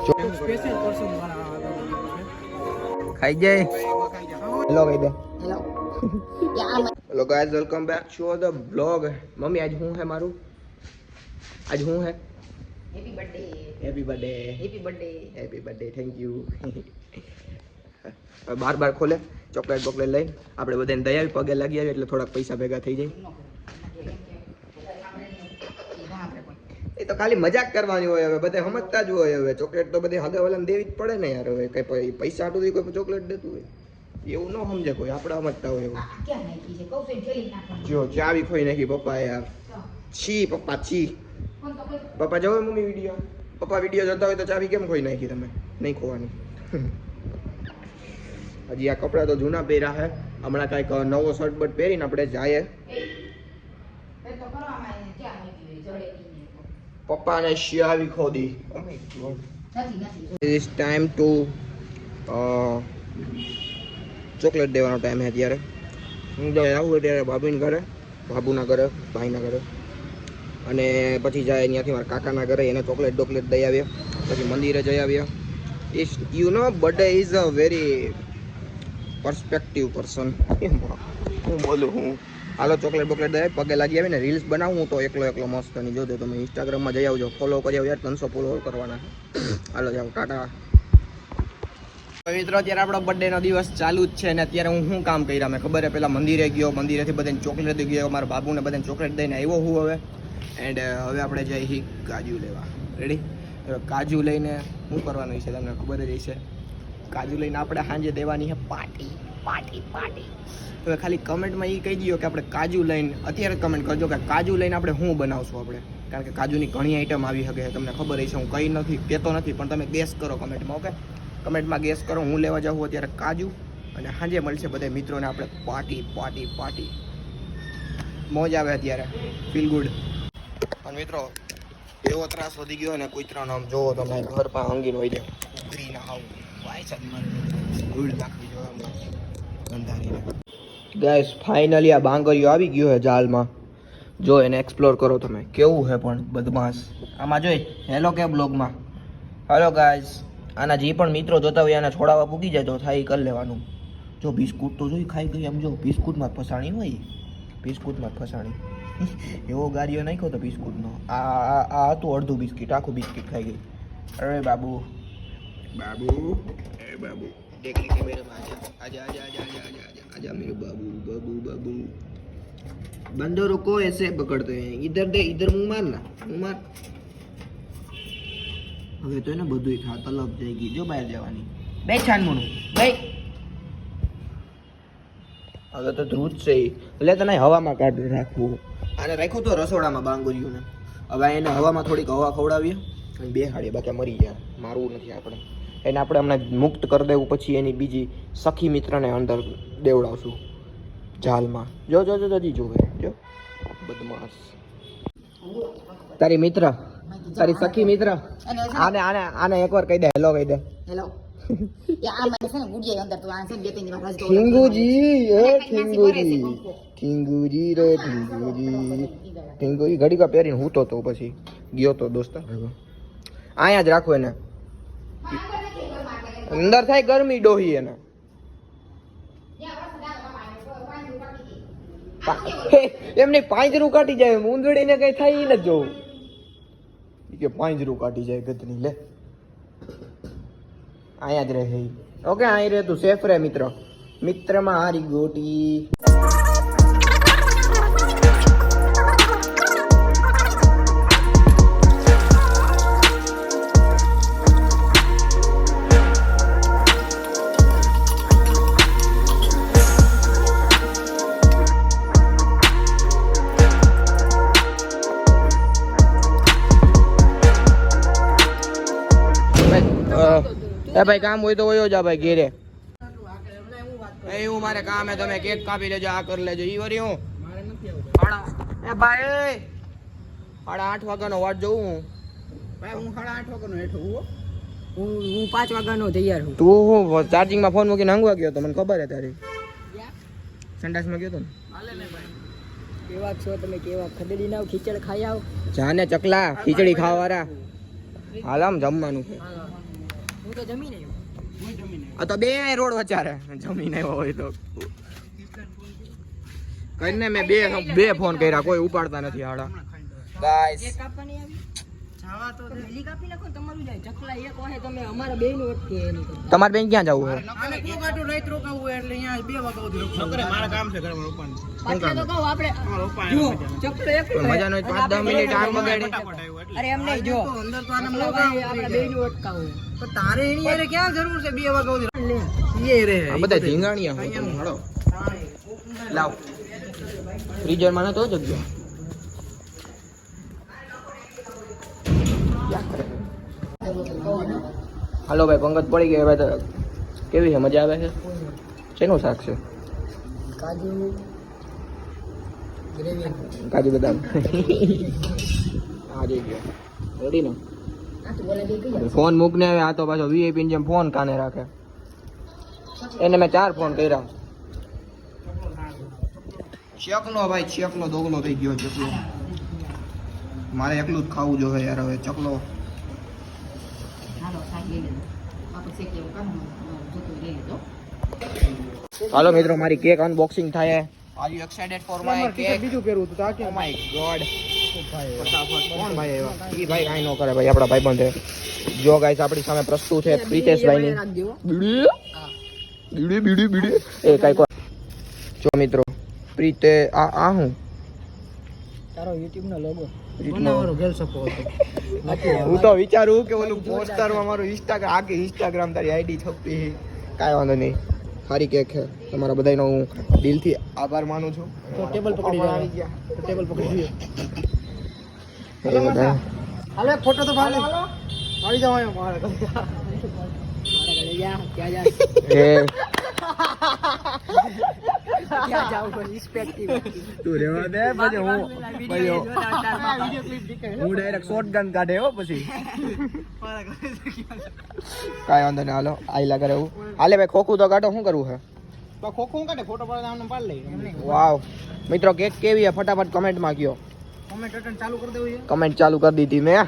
special person મારા ખાઈ જાય હેલો કહી દે hello guys welcome back to the blog mummy આજ હું હે મારું આજ હું હે happy birthday happy birthday happy birthday happy birthday thank you બાર ખોલે ચોકલેટ બોકલેટ લઈને આપણે બધાને દઈ આવી પગે લાગી આવી એટલે થોડાક પૈસા ભેગા થઈ જાય એ તો ખાલી મજાક કરવાની હોય હવે બધા સમજતા જ હોય હવે ચોકલેટ તો બધી હગાવાલાને દેવી જ પડે ને યાર હવે કઈ પૈસા આટું કોઈ ચોકલેટ દેતું હોય એવું ન સમજે કોઈ આપણે સમજતા હોય એવું જો ચાવી ખોઈ નાખી પપ્પા યાર છી પપ્પા છી પપ્પા જોવે મમ્મી વિડીયો પપ્પા વિડીયો જોતા હોય તો ચાવી કેમ ખોઈ નાખી તમે નહીં ખોવાની હજી આ કપડાં તો જૂના પહેર્યા છે હમણાં કાંઈક નવો શર્ટ બટ પહેરીને આપણે જઈએ પપ્પાને શિયાવી ખોદી ઇટ્સ ટાઈમ ટુ ચોકલેટ દેવાનો ટાઈમ છે અત્યારે હું આવું ત્યારે ભાભીને ઘરે બાબુના ઘરે ભાઈના ઘરે અને પછી જાય ત્યાંથી મારા કાકાના ઘરે એને ચોકલેટ ડોકલેટ દઈ આવ્યા પછી મંદિરે જઈ આવ્યા it's you know birthday is a very perspective person હું બોલું હું હાલો ચોકલેટ બોકલેટ દે પગે લાગી આવીને રીલ્સ બનાવું તો એકલો મસ્ત ની જોજો તમે ઇન્સ્ટાગ્રામમાં જઈ આવજો ફોલો કરી આવો યાર 300 ફોલો કરવાના હાલો જાઓ ટાટા મિત્રો અત્યારે આપણો બર્થડે નો દિવસ ચાલુ જ છે અને અત્યારે હું શું કામ કર્યા મેં ખબર હે પેલા મંદિરે ગયો મંદિરેથી બધાને ચોકલેટ ગયો મારા બાબુને બધાને ચોકલેટ દઈને આવ્યો હું હવે એન્ડ હવે આપણે જઈએ કાજુ લેવા રેડી કાજુ લઈને શું કરવાનું છે તમને ખબર જ હશે કાજુ લઈને આપણે સાંજે દેવાની છે પાર્ટી પાર્ટી પાર્ટી હવે ખાલી કમેન્ટમાં એ કહી દો કે આપણે કાજુ લઈને અત્યારે કમેન્ટ કરજો કે કાજુ લઈને આપણે શું બનાવશું આપણે કારણ કે કાજુની ઘણી આઈટમ આવી શકે તમને ખબર હશે હું કંઈ નથી કહેતો નથી પણ તમે ગેસ કરો કમેન્ટમાં ઓકે કમેન્ટમાં ગેસ કરો હું લેવા જાઉં અત્યારે કાજુ અને સાંજે મળશે બધા મિત્રોને આપણે પાર્ટી પાર્ટી પાર્ટી મોજ આવે અત્યારે ફીલ ગુડ અને મિત્રો એવો ત્રાસ વધી ગયો ને કૂતરાનો આમ જોવો તમે ઘર પાસે અંગીન હોય જાય ઉઘરીને આવું ગાઈસ ફાઇનલી આ બાંગરીઓ આવી ગયો છે જાલમાં જો એને એક્સપ્લોર કરો તમે કેવું છે પણ બદમાશ આમાં જોઈ હેલો કે બ્લોગમાં હેલો ગાઈસ આના જે પણ મિત્રો જોતા હોય આને છોડાવવા પૂગી જાય તો થાય કરી લેવાનું જો બિસ્કુટ તો જોઈ ખાઈ ગઈ આમ જો બિસ્કુટમાં ફસાણી હોય બિસ્કુટમાં ફસાણી એવો ગાડીઓ નાખ્યો તો બિસ્કુટનો આ હતું અડધું બિસ્કિટ આખું બિસ્કિટ ખાઈ ગઈ અરે બાબુ बाबू ए बाबू देख लीजिए मेरे आजा आजा आजा आजा आजा आजा आजा आजा मेरे बाबू बाबू बाबू बंदरों को ऐसे पकड़ते हैं इधर दे इधर मुंह मारना मुंह मार હવે તો એને બધુંય ખા તલબ થઈ ગઈ જો બહાર જવાની બે છાનમુનું બે હવે તો ધ્રુજ છે એટલે તને હવામાં કાઢી રાખવું આને રાખ્યું તો રસોડામાં બાંગુરીઓને હવે એને હવામાં થોડીક હવા ખવડાવીએ અને બે હાડીએ બાકી મરી જાય મારવું નથી આપણે એને આપણે હમણાં મુક્ત કરી દેવું પછી એની બીજી સખી મિત્રને અંદર દેવડાવશું જાલમાં જો જો જો જજી જોવે જો બદમાશ તારી મિત્ર તારી સખી મિત્ર આને આને આને એકવાર કહી દે હેલો કહી દે હેલો યા આ મને છે ને ગુડિયા અંદર તો આ છે બે ત્રણ દિવસ ઠીંગુજી એ ઠીંગુજી ઠીંગુજી રે ઠીંગુજી ઘડીકા પહેરીને હું તો પછી ગયો તો દોસ્તા ભેગો અહીંયા જ રાખો એને અંદર થાય ગરમી ડોહી એને એમને પાંજરું કાઢી જાય ઊંધડીને કઈ થાય ઈ નથી જોવું કે પાંજરું કાઢી જાય ગધની લે અહીંયા જ રહે ઓકે અહીં રહે તું સેફ રહે મિત્ર મિત્રમાં હારી ગોટી એ ભાઈ કામ હોય તો વયો જા ભાઈ ઘેરે એવું મારે કામ હે તમે કેક કાપી લેજો આ કરી લેજો ઈ વરી હું એ ભાઈ 8:30 વાગ્યાનો વાટ જોઉં હું ભાઈ હું 8:30 વાગ્યાનો હેઠો હું 5 વાગ્યાનો તૈયાર હું તું હું ચાર્જિંગમાં ફોન મૂકીને હાંગવા ગયો તો મને ખબર હે તારી સંડાસમાં ગયો તો ને કેવા છો તમે કેવા ખદેડી નાવ ખીચડ ખાઈ આવ જાને ચકલા ખીચડી ખાવા વાળા હાલ આમ જમવાનું છે હું તો જમીને આ તો બે રોડ વચારે જમીન આવ્યો હોય તો કરીને મેં બે ફોન કર્યા કોઈ ઉપાડતા નથી હાડા ગાઈસ કેક કાપવાની આવી જાવા તો વેલી કાપી નાખો તમારું જાય ચકલા એક વાહે તમે અમારા બેયનું અટકે એની તમારે બેન ક્યાં જવું છે આને કો ગાટું રાત રોકાવું એટલે અહીંયા 2 વાગ્યા સુધી નકરે મારા કામ છે ઘરમાં રોપાનું પાછા તો કહો આપણે જો ચકલો એકલો મજાનો 5-10 મિનિટ આમ બગાડી અરે એમ નહીં જો અંદર તો આને લગાવી આપણા બેયનું અટકાવું તો તારે એની યારે ક્યાં જરૂર છે 2 વાગ્યા સુધી લે એ રે આ બધા ઝીંગાણિયા હળો લાવ ફ્રીઝર માં નતો જગ્યા હાલો ભાઈ પંગત પડી ગઈ હવે તો કેવી છે મજા આવે છે શેનું શાક છે કાજુ ગ્રેવી કાજુ બદામ આ જઈ ગયો રેડી ને ફોન મૂકને આવે આ તો પાછો વીઆઈપી જેમ ફોન કાને રાખે એને મેં 4 ફોન કર્યા ચકલો ભાઈ ચકલો દોગલો થઈ ગયો ચકલો મારે એકલું જ ખાવું જોઈએ યાર હવે ચકલો હાલો મિત્રો મારી કેક અનબોક્સિંગ થાય are you excited for my cake બીજું પહેરવું તો ઓ માય ગોડ ફટાફટ કોણ ભાઈ આવ્યા ઈ ભાઈ કાઈ ન કરે ભાઈ આપડા ભાઈબંધ છે જો ગાઈસ આપણી સામે પ્રસ્તુત છે પ્રીતેશભાઈ ની બીડી એ કાઈ કો જો મિત્રો પ્રીતે આ હું તારો YouTube નો લોગો બનાવવાનો ગેલ સપો હતો હું તો વિચારું કે ઓલું પોસ્ટર માં મારું ઇન્સ્ટાગ્રામ તારી આઈડી છપી કાઈ વાંધો નહીં સારી કેક છે તમારા બધાનો હું દિલથી આભાર માનું છું તો ટેબલ પકડી આવી ગયા તો ટેબલ પકડી જોઈએ હાલો એક ફોટો તો પાડી આવી જાવ અહીંયા મારે ઘરે જા ક્યાં જા એ ક્યાં જાવ કોઈ રિસ્પેક્ટિવ તું રેવા દે પછી હું ડાયરેક્ટ શોટગન કાઢે હો પછી કાઈ વાંધો નહીં હાલો આઈલા કરે એવું હાલે ભાઈ ખોખું તો કાઢો શું કરવું છે તો ખોખું કાઢે ફોટો પાડ આમને પાડ લઈ વાવ મિત્રો કેક કેવી છે ફટાફટ કમેન્ટ માં કયો કમેન્ટ બટન ચાલુ કરી દેવું છે કમેન્ટ ચાલુ કરી દીધી મેં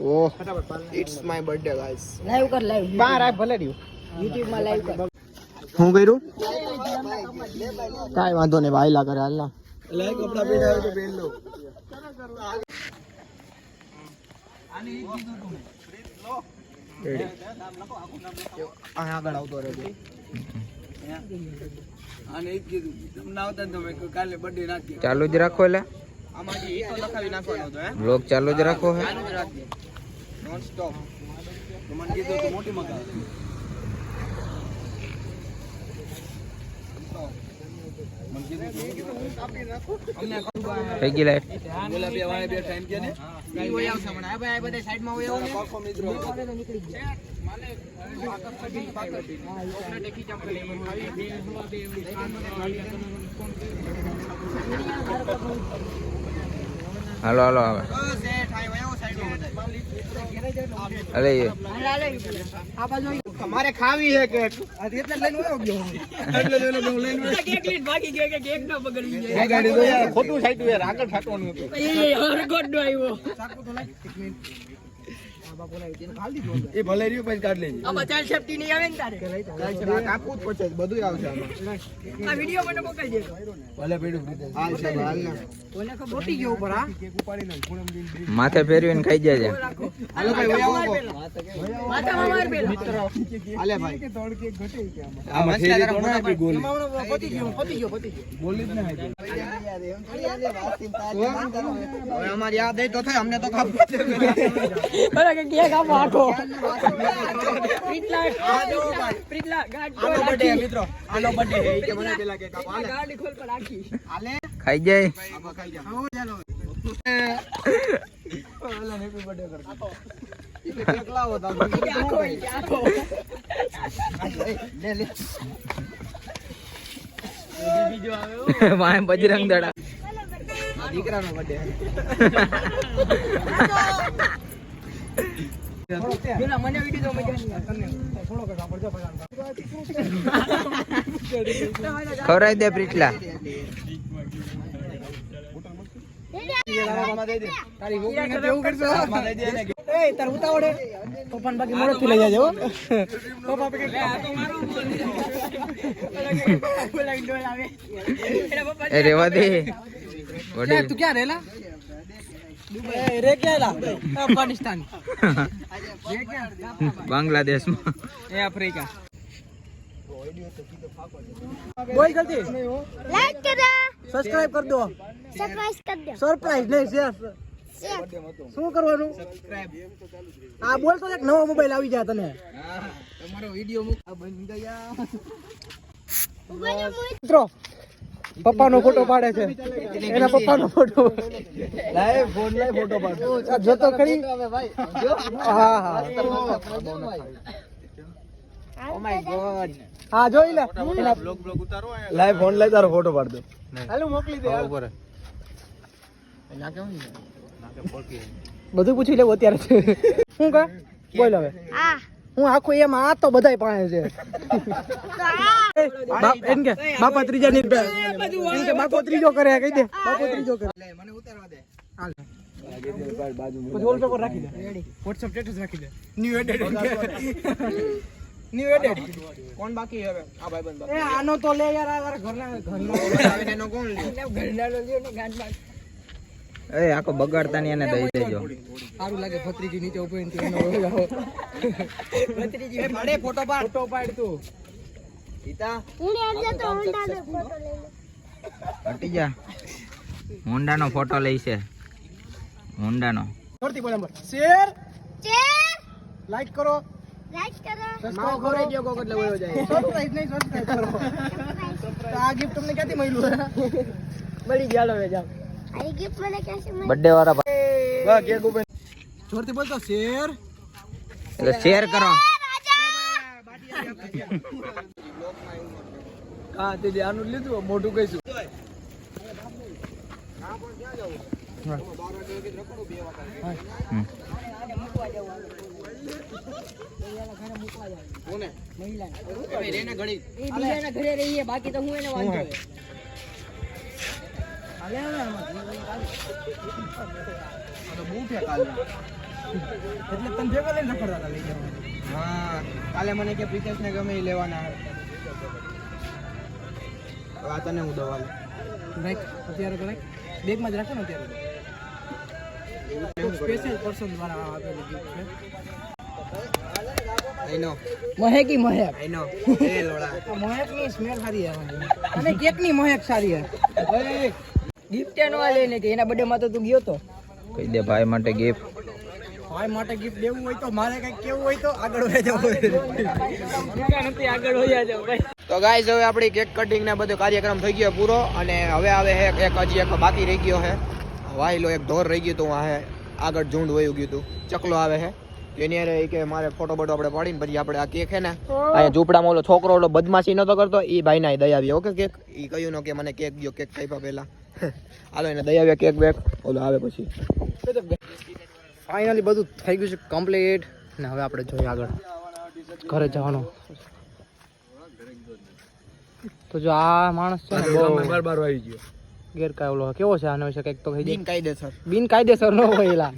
ઓહ ફટાફટ પાડ it's my birthday guys live કર લાઈવ બહાર આ ભલે રહ્યું YouTube માં લાઈવ કર શું કર્યું કાઈ વાંધો નહીં ભાઈલા કરે હાલના લાઈવ કપડા પહેરાવ તો પહેર લો આની એક કીધું તું લો આ આગળ આવતો રહેજો આને એક કીધું તમને આવતા ને તમે કાલે બર્થડે રાખી ચાલુ જ રાખો એટલે આમાં જે ઈકો લખાવી નાખવાનો હતો હે બ્લોગ ચાલુ જ રાખો હે ચાલુ જ રાખજે નોન સ્ટોપ તો મને કીધું તો મોટી મગા થઈ ગઈ લાઈટ બોલા બે વાળે બે ટાઈમ કે ને ઈ હોય આવશે મને આ ભાઈ આ બધા સાઈડ માં હોય આવો ને પાકો મિત્રો તો નીકળી ગયો માલે ચોકલેટ એકી જમ કરી હાલો હાલો હવે સેટ આયો એવો સાઈડ માં અરે આ બાજુ તમારે ખાવી છે કેક આ એટલે લઈને આવ્યો ગયો એટલે લઈને કેક લઈને ભાગી ગયો કે કેક ના બગડી જાય આ ગાડી તો યાર ખોટું સાઈડ યાર આગળ ફાટવાનું હતું એ હરગોડ નો આવ્યો સાકુ તો લાગ એક મિનિટ આ બાપુ લાવી તેનું ખાલી દીધું એ ભલે રહ્યું પછી કાઢ લેજે આમાં ચાલ સેફટી નહીં આવે ને તારે આ કાપવું જ પડશે બધું આવશે આમાં આ વિડિયો મને મોકલજે ભલે પડ્યું હાલ છે હાલ ના ઓલે કો બોટી ગયો ઉપર હા માથે ફેરવીને ખાઈ જાય હાલો ભાઈ ઓય આવો માથામાં માર પેલા મિત્ર હાલે ભાઈ કે દોડ કે ઘટે કે આમાં ફેરી તો ના આપી ગોલી પતી ગયો બોલી જ ના હવે અમારી યાદ દે તો થાય અમને તો ખબર છે બરા કે કેક આપો આઠો પ્રીતલા ગાડ આનો બર્થડે મિત્રો આનો બર્થડે હે કે મને પેલા કેક આપો હાલે ગાડી ખોલ પર રાખી હાલે ખાઈ જાય આબા ખાઈ જા હો ચાલો ઓલા હેપી બર્થડે કર આપો ઈ કેક લાવો તો આખો લે લે બીજો આવ્યો વાય બજરંગ દડા દીકરાનો બર્થડે પેલા મને વિડિયો તો મજા નહીં તને થોડો કર આપડજો ખવરાઈ દે પ્રીતલા તારી ગોકળીને કેવું કરશો એ તાર ઉતાવળે પપ્પાને બાકી મોડેથી લઈ જાજો પપ્પા કે એ રેવા દે તું ક્યાં રહેલા રે ક્યાં અફઘાનિસ્તાન બાંગ્લાદેશમાં એ આફ્રિકા બોલ જલ્દી लाइक करो સબસ્ક્રાઇબ કરી દો सरप्राइज कर दो સરપ્રાઈઝ નહીં શેર શું કરવાનું આ બોલ તો એક નવો મોબાઈલ આવી જાય તને તમારો વિડિયો મૂક આ બની ગયા મિત્રો પપ્પાનો ફોટો પાડે છે એના પપ્પાનો ફોટો લાય ફોટો પાડ આ જોતો ખરી હા હા ઓ માય ગોડ હા જોઈ લે એના બ્લોગ ઉતારો લાય ફોન લઈ તારો ફોટો પાડ દો હાલો મોકલી દે ઉપર ના કેવું બધું પૂછી લેવું અત્યારે શું કા બોલ હવે आ હું આખું એમાં આ તો બધાય પાસે છે એમ કે બાપા ત્રીજા ની એમ કે બાપો ત્રીજો કરે કહી દે બાપો ત્રીજો કરે મને ઉતારવા દે હાલ પછી ઓલ પેપર રાખી દે WhatsApp સ્ટેટસ રાખી દે ન્યુ એડિટ કોણ બાકી હવે આ ભાઈબંધ એ આનો તો લે યાર આ ઘરના એનો કોણ લે ઘરના લો ને ગાંઠ એ આખો બગાડતા ની એને દઈ દેજો સારું લાગે ભત્રીજી નીચે ઉભો ને એનો ભત્રીજી પાડે ફોટો પાડ તું સીતા उन्हें आज तो होंडा में फोटो ले लो હટી જા હોન્ડાનો ફોટો લઈ છે હોન્ડાનો ફરતી બોલ નંબર શેર चेयर લાઈક કરો लाइक करो સબસ્ક્રાઇબ કરો વિડિયો કોક એટલે વયો જાય સરપ્રાઈઝ નહીં સબસ્ક્રાઇબ કરો તો આ ગિફ્ટ તમને ક્યાંથી મળ્યું મળી ગયા હવે જાવ आई गिफ्ट मैंने कैसे मिला બર્થડે વાળા વાહ કેક ઉપર જોરથી બોલતો શેર એટલે શેર કરો હા તે આનું લીધું મોઢું કઈશું ઘરે રહીએ બાકી તો હું એને વાંધો એટલે તને ભેગા લઈને રખડતા હતા લઈ જવા હા કાલે મને કે પ્રિતેશ ને ગમે એ લેવાના આ તને હું દવા રાખ અત્યારે તો રાખ બેગમાં જ રાખો ને અત્યારે સ્પેશિયલ પર્સન દ્વારા આપેલું ગિફ્ટ છે આઈ નો મહેક આઈ નો એ લોડા મહેક ની સ્મેલ સારી આવે અને કેક ની મહેક સારી આવે ગિફ્ટ એનો લઈને કે એના બર્થડે માં તો તું ગયો તો કહી દે ભાઈ માટે ગિફ્ટ ભાઈ માટે ગિફ્ટ દેવું હોય તો મારે કઈ કેવું હોય તો આગળ વહી જવું આગળ વહી જાવ ભાઈ તો ગાઈસ હવે આપણી કેક કટિંગ ને બધો કાર્યક્રમ થઈ ગયો પૂરો અને હવે આવે છે એક હજી એક બાકી રહી ગયો છે વાયલો એક ઢોર રહી ગયો તો આ આગળ ઝુંડ વયું ગયું હતું ચકલો આવે છે એની હારે કે મારે ફોટો બોટો આપણે પાડીને પછી આપણે આ કેક છે ને અહીંયા ઝૂંપડામાં ઓલો છોકરો ઓલો બદમાશી નતો કરતો એ ભાઈ ના દયા આવી ઓકે કેક એ કહ્યું નો કે મને કેક દો કેક ખાઈ પેલા હાલો એને દયા આવ્યા કેક બેક ઓલો આવે પછી ફાઇનલી બધું થઈ ગયું છે કમ્પ્લીટ ને હવે આપણે જોઈએ આગળ ઘરે જવાનું તો જો આ માણસ છે ને બાર આવી ગયો ગેરકાય ઓલો કેવો છે આનો વિશે કંઈક તો કહી દે બિનકાયદેસર નો હોય એલા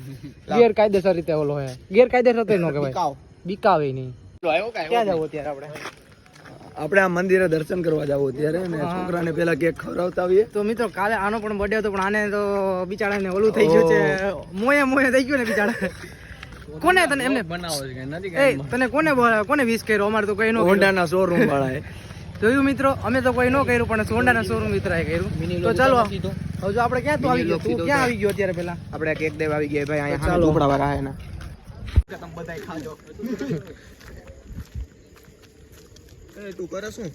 ગેરકાયદેસર રીતે ઓલો હોય ગેરકાયદેસર તો નો કહેવાય બીકાવે નહીં ક્યાં જવું અત્યારે આપણે આ મંદિરે દર્શન કરવા જાવ અત્યારે ને છોકરાને પેલા કેક ખવડાવતા આવીએ તો મિત્રો કાલે આનો પણ બર્થડે હતો પણ આને તો બિચારાને ઓલું થઈ ગયું છે મોએ થઈ ગયું ને બિચારા કોને તને એમને બનાવો છે નથી એ તને કોને વિશ કર્યો અમાર તો કઈ નો હોન્ડાના શોરૂમ વાળાએ જોયું મિત્રો અમે તો કોઈ નો કર્યું પણ હોન્ડાના શોરૂમ મિત્રએ કર્યું તો ચાલો હવે જો આપણે ક્યાં તો આવી ગયો તું ક્યાં આવી ગયો અત્યારે પેલા આપણે કેક દેવા આવી ગયા ભાઈ અહીંયા ઝૂંપડા વાળા એના તમે બધાય ખાજો તું કરે શું